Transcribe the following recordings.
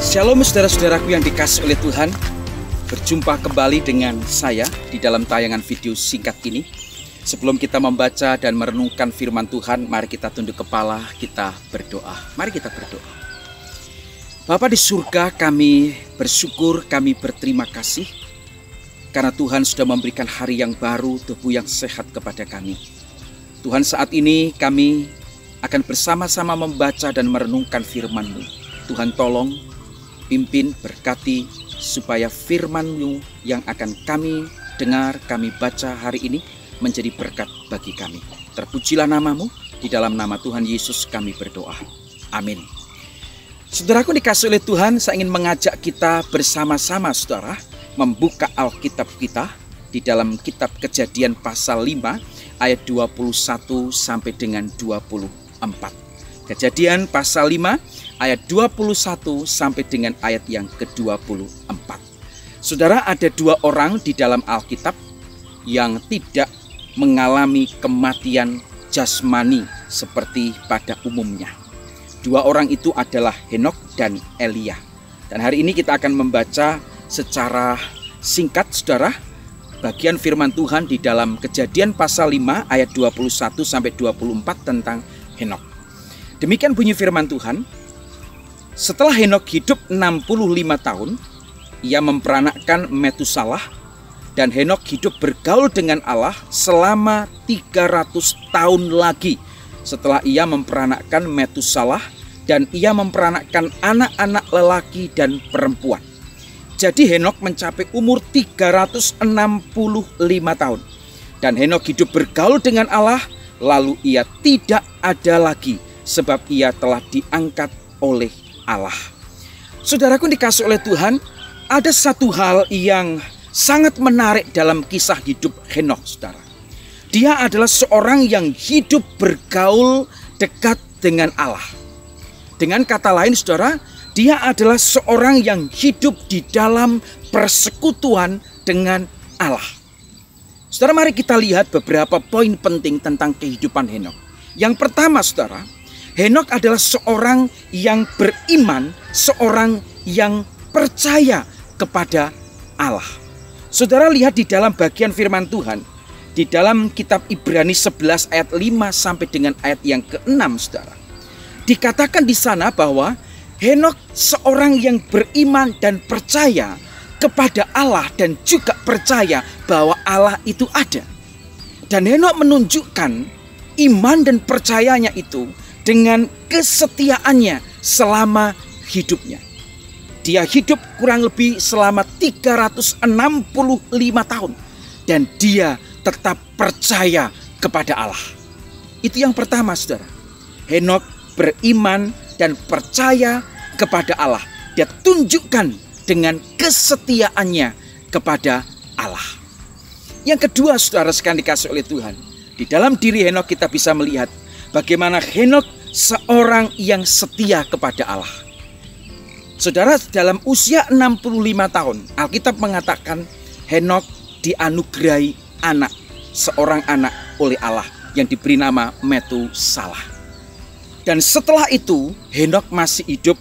Shalom saudara-saudaraku yang dikasihi oleh Tuhan. Berjumpa kembali dengan saya di dalam tayangan video singkat ini. Sebelum kita membaca dan merenungkan firman Tuhan, mari kita tunduk kepala, kita berdoa. Mari kita berdoa. Bapa di surga, kami bersyukur, kami berterima kasih karena Tuhan sudah memberikan hari yang baru, tubuh yang sehat kepada kami. Tuhan, saat ini kami akan bersama-sama membaca dan merenungkan firman-Mu. Tuhan, tolong pimpin, berkati, supaya firman-Mu yang akan kami dengar, kami baca hari ini menjadi berkat bagi kami. Terpujilah nama-Mu, di dalam nama Tuhan Yesus kami berdoa. Amin. Saudaraku dikasihi oleh Tuhan, saya ingin mengajak kita bersama-sama saudara membuka Alkitab kita di dalam kitab Kejadian pasal 5 ayat 21 sampai dengan 24. Kejadian pasal 5 ayat 21 sampai dengan ayat yang ke-24. Saudara, ada dua orang di dalam Alkitab yang tidak mengalami kematian jasmani seperti pada umumnya. Dua orang itu adalah Henokh dan Elia. Dan hari ini kita akan membaca secara singkat saudara bagian firman Tuhan di dalam Kejadian pasal 5 ayat 21 sampai 24 tentang Henokh. Demikian bunyi firman Tuhan. Setelah Henokh hidup 65 tahun, ia memperanakkan Metusalah, dan Henokh hidup bergaul dengan Allah selama 300 tahun lagi setelah ia memperanakkan Metusalah, dan ia memperanakkan anak-anak lelaki dan perempuan. Jadi Henokh mencapai umur 365 tahun. Dan Henokh hidup bergaul dengan Allah, lalu ia tidak ada lagi sebab ia telah diangkat oleh Allah. Saudaraku dikasihi oleh Tuhan, ada satu hal yang sangat menarik dalam kisah hidup Henokh, saudara. Dia adalah seorang yang hidup bergaul dekat dengan Allah. Dengan kata lain, saudara, dia adalah seorang yang hidup di dalam persekutuan dengan Allah. Saudara, mari kita lihat beberapa poin penting tentang kehidupan Henokh. Yang pertama, saudara, Henokh adalah seorang yang beriman, seorang yang percaya kepada Allah. Saudara lihat di dalam bagian firman Tuhan, di dalam kitab Ibrani 11 ayat 5 sampai dengan ayat yang ke-6, saudara. Dikatakan di sana bahwa Henokh seorang yang beriman dan percaya kepada Allah dan juga percaya bahwa Allah itu ada. Dan Henokh menunjukkan iman dan percayanya itu dengan kesetiaannya selama hidupnya. Dia hidup kurang lebih selama 365 tahun. Dan dia tetap percaya kepada Allah. Itu yang pertama, saudara. Henokh beriman dan percaya kepada Allah. Dia tunjukkan dengan kesetiaannya kepada Allah. Yang kedua, saudara sekalian dikasihi oleh Tuhan, di dalam diri Henokh kita bisa melihat bagaimana Henokh seorang yang setia kepada Allah. Saudara, dalam usia 65 tahun, Alkitab mengatakan Henokh dianugerahi anak, seorang anak oleh Allah yang diberi nama Metusalah. Dan setelah itu Henokh masih hidup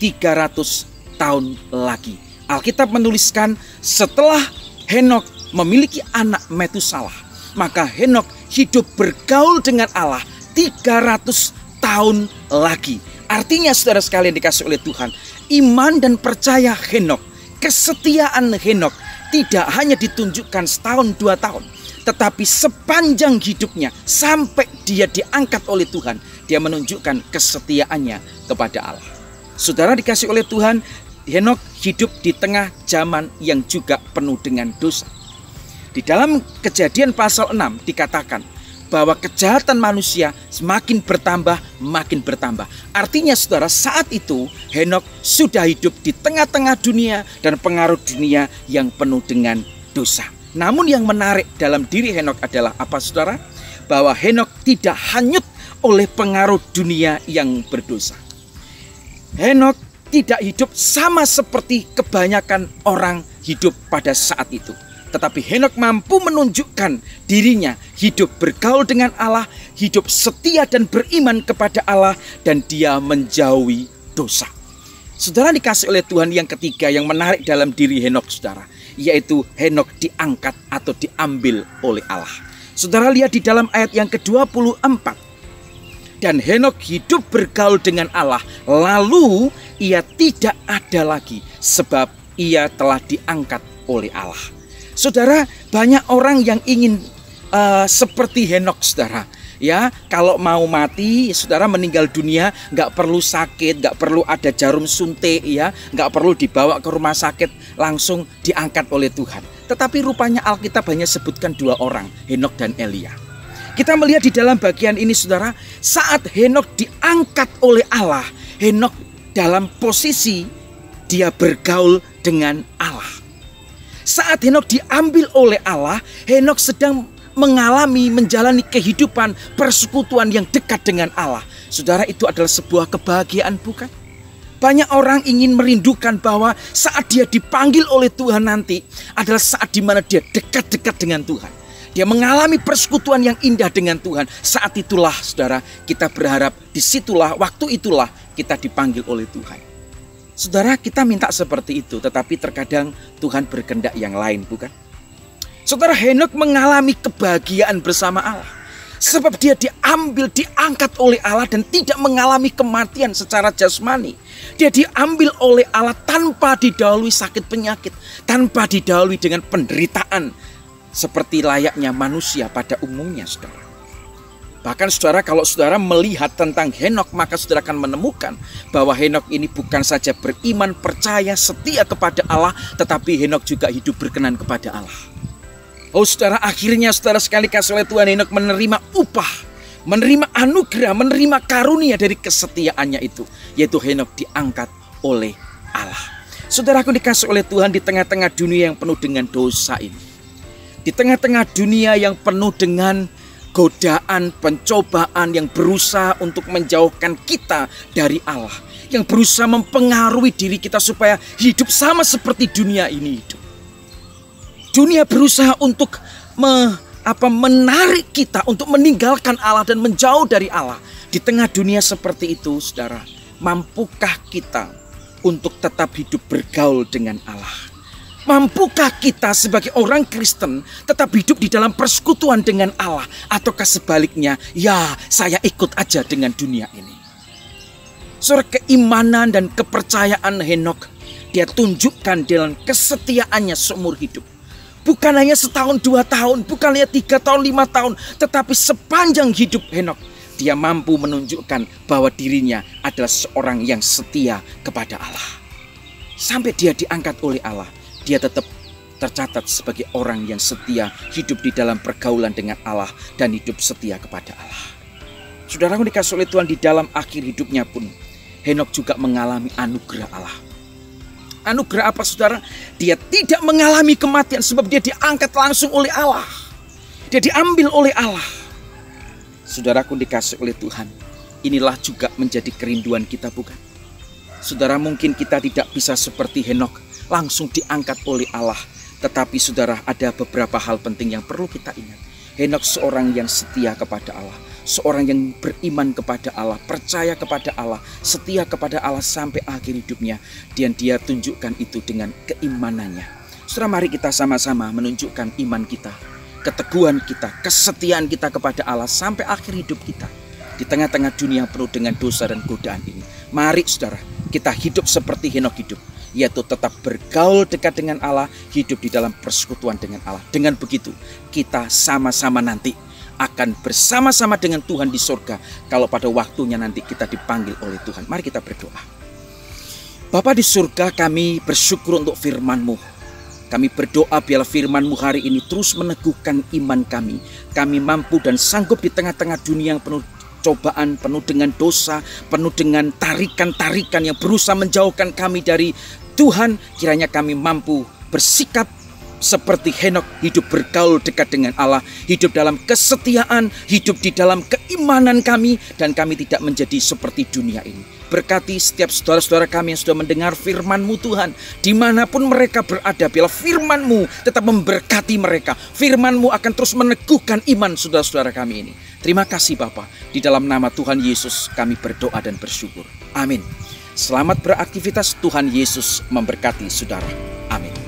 300 tahun lagi. Alkitab menuliskan setelah Henokh memiliki anak Metusalah, maka Henokh hidup bergaul dengan Allah 300 tahun lagi. Artinya saudara sekalian dikasihi oleh Tuhan, iman dan percaya Henokh, kesetiaan Henokh tidak hanya ditunjukkan setahun 2 tahun, tetapi sepanjang hidupnya sampai dia diangkat oleh Tuhan, dia menunjukkan kesetiaannya kepada Allah. Saudara dikasihi oleh Tuhan, Henokh hidup di tengah zaman yang juga penuh dengan dosa. Di dalam Kejadian pasal 6 dikatakan bahwa kejahatan manusia semakin bertambah, makin bertambah. Artinya saudara, saat itu Henokh sudah hidup di tengah-tengah dunia dan pengaruh dunia yang penuh dengan dosa. Namun yang menarik dalam diri Henokh adalah apa, saudara? Bahwa Henokh tidak hanyut oleh pengaruh dunia yang berdosa. Henokh tidak hidup sama seperti kebanyakan orang hidup pada saat itu. Tetapi Henokh mampu menunjukkan dirinya hidup bergaul dengan Allah, hidup setia dan beriman kepada Allah, dan dia menjauhi dosa. Saudara dikasih oleh Tuhan, yang ketiga yang menarik dalam diri Henokh, saudara, yaitu Henokh diangkat atau diambil oleh Allah. Saudara lihat di dalam ayat yang ke-24. Dan Henokh hidup bergaul dengan Allah, lalu ia tidak ada lagi sebab ia telah diangkat oleh Allah. Saudara, banyak orang yang ingin seperti Henokh, saudara. Ya, kalau mau mati, saudara meninggal dunia, nggak perlu sakit, nggak perlu ada jarum suntik, ya, nggak perlu dibawa ke rumah sakit, langsung diangkat oleh Tuhan. Tetapi rupanya Alkitab hanya sebutkan dua orang, Henokh dan Elia. Kita melihat di dalam bagian ini, saudara, saat Henokh diangkat oleh Allah, Henokh dalam posisi dia bergaul dengan Allah. Saat Henokh diambil oleh Allah, Henokh sedang menjalani kehidupan persekutuan yang dekat dengan Allah. Saudara, itu adalah sebuah kebahagiaan, bukan? Banyak orang ingin merindukan bahwa saat dia dipanggil oleh Tuhan nanti adalah saat di mana dia dekat-dekat dengan Tuhan. Dia mengalami persekutuan yang indah dengan Tuhan. Saat itulah, saudara, kita berharap disitulah, waktu itulah kita dipanggil oleh Tuhan. Saudara, kita minta seperti itu, tetapi terkadang Tuhan berkehendak yang lain, bukan? Saudara, Henokh mengalami kebahagiaan bersama Allah. Sebab dia diangkat oleh Allah dan tidak mengalami kematian secara jasmani. Dia diambil oleh Allah tanpa didahului sakit penyakit, tanpa didahului dengan penderitaan, seperti layaknya manusia pada umumnya, saudara. Bahkan saudara, kalau saudara melihat tentang Henokh, maka saudara akan menemukan bahwa Henokh ini bukan saja beriman, percaya, setia kepada Allah, tetapi Henokh juga hidup berkenan kepada Allah. Oh saudara, akhirnya saudara sekali kasih oleh Tuhan, Henokh menerima upah, menerima anugerah, menerima karunia dari kesetiaannya itu, yaitu Henokh diangkat oleh Allah. Saudaraku dikasih oleh Tuhan, di tengah-tengah dunia yang penuh dengan dosa ini, di tengah-tengah dunia yang penuh dengan godaan, pencobaan yang berusaha untuk menjauhkan kita dari Allah, yang berusaha mempengaruhi diri kita supaya hidup sama seperti dunia ini hidup. Dunia berusaha untuk menarik kita untuk meninggalkan Allah dan menjauh dari Allah. Di tengah dunia seperti itu, saudara, mampukah kita untuk tetap hidup bergaul dengan Allah? Mampukah kita sebagai orang Kristen tetap hidup di dalam persekutuan dengan Allah? Ataukah sebaliknya, ya saya ikut aja dengan dunia ini? Saudara, keimanan dan kepercayaan Henokh dia tunjukkan dalam kesetiaannya seumur hidup. Bukan hanya setahun, 2 tahun, bukan hanya 3 tahun, 5 tahun, tetapi sepanjang hidup Henokh, dia mampu menunjukkan bahwa dirinya adalah seorang yang setia kepada Allah. Sampai dia diangkat oleh Allah, dia tetap tercatat sebagai orang yang setia, hidup di dalam pergaulan dengan Allah dan hidup setia kepada Allah. Saudaraku dikasih oleh Tuhan, di dalam akhir hidupnya pun Henokh juga mengalami anugerah Allah. Anugerah apa, saudara? Dia tidak mengalami kematian sebab dia diangkat langsung oleh Allah. Dia diambil oleh Allah. Saudaraku dikasih oleh Tuhan, inilah juga menjadi kerinduan kita, bukan? Saudara, mungkin kita tidak bisa seperti Henokh langsung diangkat oleh Allah. Tetapi saudara, ada beberapa hal penting yang perlu kita ingat. Henokh seorang yang setia kepada Allah, seorang yang beriman kepada Allah, percaya kepada Allah, setia kepada Allah sampai akhir hidupnya. Dan dia tunjukkan itu dengan keimanannya. Saudara, mari kita sama-sama menunjukkan iman kita, keteguhan kita, kesetiaan kita kepada Allah sampai akhir hidup kita. Di tengah-tengah dunia penuh dengan dosa dan godaan ini, mari saudara, kita hidup seperti Henokh hidup, yaitu tetap bergaul dekat dengan Allah, hidup di dalam persekutuan dengan Allah. Dengan begitu, kita sama-sama nanti akan bersama-sama dengan Tuhan di surga kalau pada waktunya nanti kita dipanggil oleh Tuhan. Mari kita berdoa. Bapa di surga, kami bersyukur untuk firman-Mu. Kami berdoa biarlah firman-Mu hari ini terus meneguhkan iman kami. Kami mampu dan sanggup di tengah-tengah dunia yang penuh cobaan, penuh dengan dosa, penuh dengan tarikan-tarikan yang berusaha menjauhkan kami dari Tuhan. Kiranya kami mampu bersikap seperti Henokh, hidup bergaul dekat dengan Allah, hidup dalam kesetiaan, hidup di dalam keimanan kami, dan kami tidak menjadi seperti dunia ini. Berkati setiap saudara-saudara kami yang sudah mendengar firman-Mu Tuhan, dimanapun mereka berada, biarlah firman-Mu tetap memberkati mereka. Firman-Mu akan terus meneguhkan iman saudara-saudara kami ini. Terima kasih Bapa, di dalam nama Tuhan Yesus kami berdoa dan bersyukur. Amin. Selamat beraktivitas, Tuhan Yesus memberkati saudara. Amin.